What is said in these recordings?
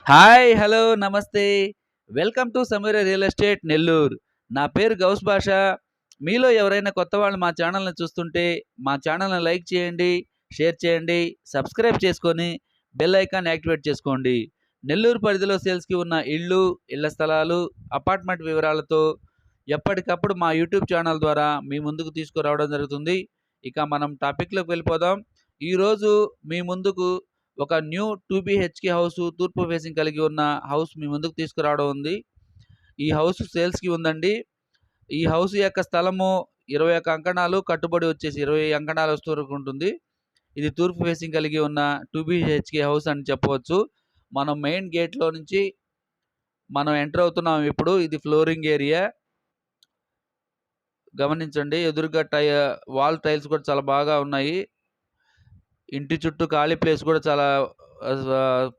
Hi! Hello! Namaste. Welcome to Sameera real estate Nellore. నా పేరు గౌస్ బాషా. మీలో ఎవరైనా కొత్త వాళ్ళు మా ఛానల్‌ని చూస్తుంటే, మా ఛానల్‌ని లైక్ చేయండి, షేర్ చేయండి, సబ్స్క్రైబ్ చేసుకొని బెల్ ఐకాన్ యాక్టివేట్ చేసుకోండి. నెల్లూరు పరిధిలో సేల్స్‌కి ఉన్న ఇళ్ళు, ఇళ్ల స్థలాలు, అపార్ట్మెంట్ వివరాలతో ఎప్పటికప్పుడు మా యూట్యూబ్ ఛానల్ ద్వారా మీ ముందుకు తీసుకురావడం జరుగుతుంది. ఇక మనం టాపిక్‌లోకి వెళ్ళిపోదాం. ఈరోజు మీ ముందుకు ఒక న్యూ 2 బీహెచ్‌కే హౌసు తూర్పు ఫేసింగ్ కలిగి ఉన్న హౌస్ మీ ముందుకు తీసుకురావడం ఉంది. ఈ హౌస్ సేల్స్‌కి ఉందండి. ఈ హౌస్ యొక్క స్థలము 21 అంకణాలు, కట్టుబడి వచ్చేసి 20 అంకణాల వరకు ఉంటుంది. ఇది తూర్పు ఫేసింగ్ కలిగి ఉన్న 2 బీహెచ్‌కే హౌస్ అని చెప్పవచ్చు. మనం మెయిన్ గేట్‌లో నుంచి మనం ఎంటర్ అవుతున్నాం ఇప్పుడు. ఇది ఫ్లోరింగ్ ఏరియా. గమనించండి. ఎదురుగా వాల్ టైల్స్ కూడా చాలా బాగా ఉన్నాయి. ఇంటి చుట్టూ ఖాళీ ప్లేస్ కూడా చాలా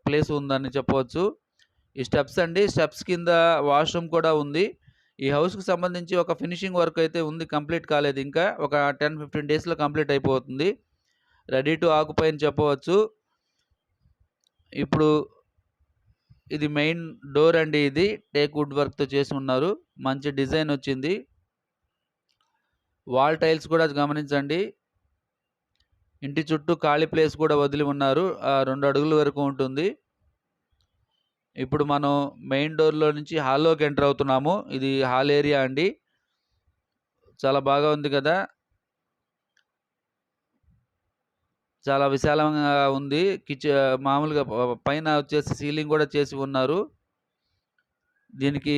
ప్లేస్ ఉందని చెప్పవచ్చు. ఈ స్టెప్స్ అండి. స్టెప్స్ కింద వాష్‌రూమ్ కూడా ఉంది. ఈ హౌస్‌కి సంబంధించి ఒక ఫినిషింగ్ వర్క్ అయితే ఉంది. కంప్లీట్ కాలేదు ఇంకా. ఒక 10, 15 డేస్‌లో కంప్లీట్ అయిపోతుంది. రెడీ టు ఆక్యుపై అని చెప్పవచ్చు. ఇప్పుడు ఇది మెయిన్ డోర్ అండి ఇది. టేక్ వుడ్ వర్క్‌తో చేసి ఉన్నారు. మంచి డిజైన్ వచ్చింది. వాల్ టైల్స్ కూడా గమనించండి. ఇంటి చుట్టూ ఖాళీ ప్లేస్ కూడా వదిలి ఉన్నారు. 2 అడుగుల వరకు ఉంటుంది. ఇప్పుడు మనం మెయిన్ డోర్‌లో నుంచి హాల్‌లోకి ఎంటర్ అవుతున్నాము. ఇది హాల్ ఏరియా అండి. చాలా బాగా ఉంది కదా! చాలా విశాలంగా ఉంది. మామూలుగా పైన వచ్చేసి సీలింగ్ కూడా చేసి ఉన్నారు. దీనికి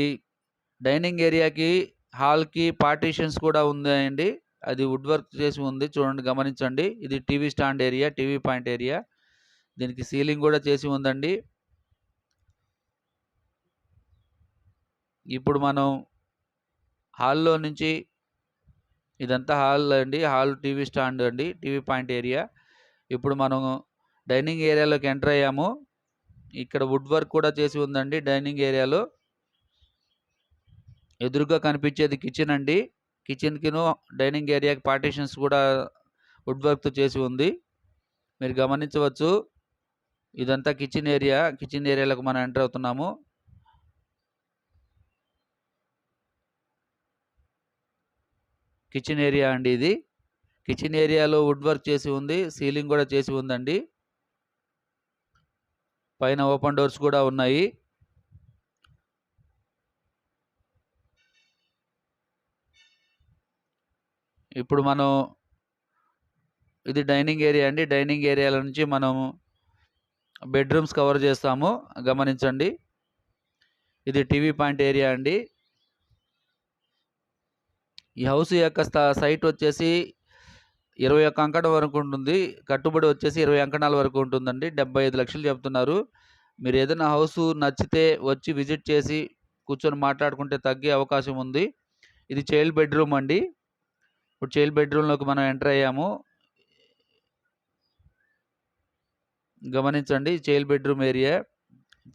డైనింగ్ ఏరియాకి, హాల్‌కి పార్టిషన్స్ కూడా ఉన్నాయండి. అది వుడ్ వర్క్ చేసి ఉంది. చూడండి గమనించండి. ఇది TV stand area, TV point area. దీనికి సీలింగ్ కూడా చేసి ఉందండి. ఇప్పుడు మనం హాల్‌లో నుంచి ఇదంతా హాల్ అండి. హాల్ టీవీ స్టాండ్ అండి. TV point area. ఇప్పుడు మనం డైనింగ్ ఏరియాలోకి ఎంటర్ అయ్యాము. ఇక్కడ వుడ్ వర్క్ కూడా చేసి ఉందండి డైనింగ్ ఏరియాలో. ఎదురుగా కనిపించేది కిచెన్ అండి. కిచెన్‌కిను డైనింగ్ ఏరియాకి పార్టిషన్స్ కూడా వుడ్ వర్క్‌తో చేసి ఉంది. మీరు గమనించవచ్చు. ఇదంతా కిచెన్ ఏరియా. కిచెన్ ఏరియాలోకి మనం ఎంటర్ అవుతున్నాము. కిచెన్ ఏరియా అండి ఇది. కిచెన్ ఏరియాలో వుడ్ వర్క్ చేసి ఉంది. సీలింగ్ కూడా చేసి ఉందండి. పైన ఓపెన్ డోర్స్ కూడా ఉన్నాయి. ఇప్పుడు మనం ఇది డైనింగ్ ఏరియా అండి. డైనింగ్ ఏరియాలో నుంచి మనం బెడ్‌రూమ్స్ కవర్ చేస్తాము. గమనించండి. ఇది టీవీ పాయింట్ ఏరియా అండి. ఈ హౌస్ యొక్క సైట్ వచ్చేసి 21 అంకణం వరకు ఉంటుంది. కట్టుబడి వచ్చేసి 20 అంకణాల వరకు ఉంటుందండి. 75,00,000 చెప్తున్నారు. మీరు ఏదైనా హౌసు నచ్చితే వచ్చి విజిట్ చేసి కూర్చొని మాట్లాడుకుంటే తగ్గే అవకాశం ఉంది. ఇది చైల్డ్ బెడ్‌రూమ్ అండి. ఇప్పుడు చైల్డ్ బెడ్‌రూమ్‌లోకి మనం ఎంటర్ అయ్యాము. గమనించండి. Child bedroom area.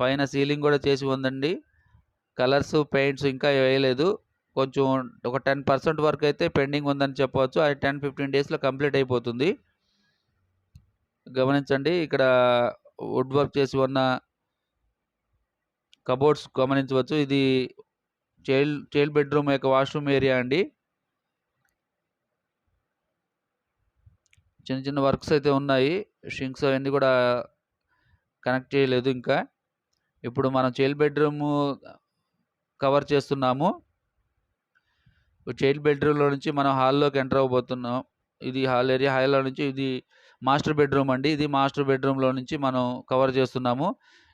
పైన సీలింగ్ కూడా చేసి ఉందండి. కలర్స్, పెయింట్స్ ఇంకా వేయలేదు. కొంచెం ఒక 10% వరకు అయితే పెండింగ్ ఉందని చెప్పవచ్చు. అది 10, 15 డేస్‌లో కంప్లీట్ అయిపోతుంది. గమనించండి. ఇక్కడ వుడ్ వర్క్ చేసి ఉన్న కబోర్డ్స్ గమనించవచ్చు. ఇది చైల్డ్ బెడ్‌రూమ్ యొక్క వాష్‌రూమ్ ఏరియా అండి. చిన్న చిన్న వర్క్స్ అయితే ఉన్నాయి. షింక్స్ అవన్నీ కూడా కనెక్ట్ చేయలేదు ఇంకా. ఇప్పుడు మనం చైల్డ్ బెడ్‌రూము కవర్ చేస్తున్నాము. చైల్డ్ బెడ్‌రూమ్‌లో నుంచి మనం హాల్‌లోకి ఎంటర్ అవ్వబోతున్నాం. ఇది హాల్ ఏరియా. హాల్‌లో నుంచి ఇది మాస్టర్ బెడ్‌రూమ్ అండి. ఇది మాస్టర్ బెడ్‌రూమ్‌లో నుంచి మనం కవర్ చేస్తున్నాము.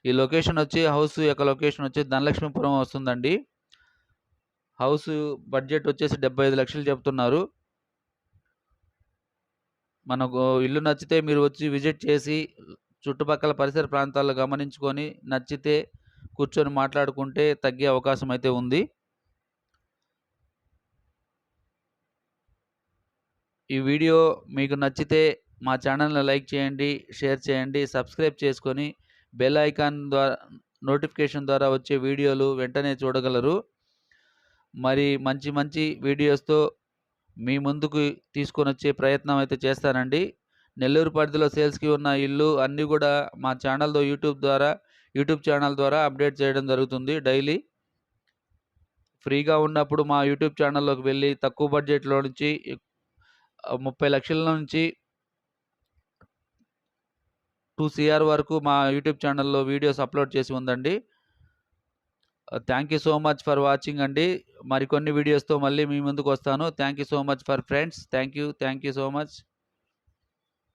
ఈ లొకేషన్ వచ్చి హౌస్ యొక్క లొకేషన్ వచ్చి ధనలక్ష్మీపురం వస్తుందండి. హౌస్ బడ్జెట్ వచ్చేసి 75,00,000 చెప్తున్నారు. మనకు ఇల్లు నచ్చితే మీరు వచ్చి విజిట్ చేసి చుట్టుపక్కల పరిసర ప్రాంతాల్లో గమనించుకొని నచ్చితే కూర్చొని మాట్లాడుకుంటే తగ్గే అవకాశం అయితే ఉంది. ఈ వీడియో మీకు నచ్చితే మా ఛానల్‌ని లైక్ చేయండి, షేర్ చేయండి, సబ్స్క్రైబ్ చేసుకొని బెల్ ఐకాన్ ద్వారా నోటిఫికేషన్ ద్వారా వచ్చే వీడియోలు వెంటనే చూడగలరు. మరి మంచి మంచి వీడియోస్‌తో మీ ముందుకు తీసుకొనొచ్చే ప్రయత్నం అయితే చేస్తానండి. నెల్లూరు పరిధిలో సేల్స్‌కి ఉన్న ఇల్లు అన్నీ కూడా మా ఛానల్‌లో యూట్యూబ్ ద్వారా యూట్యూబ్ ఛానల్ ద్వారా అప్డేట్ చేయడం జరుగుతుంది డైలీ. ఫ్రీగా ఉన్నప్పుడు మా యూట్యూబ్ ఛానల్లోకి వెళ్ళి తక్కువ బడ్జెట్‌లో నుంచి 30 లక్షల నుంచి 2,00,00,000 వరకు మా యూట్యూబ్ ఛానల్‌లో వీడియోస్ అప్‌లోడ్ చేసి ఉందండి. Thank you so much for watching అండి. మరికొన్ని వీడియోస్‌తో మళ్ళీ మీ ముందుకొస్తాను. Thank you so much for friends. Thank you so much.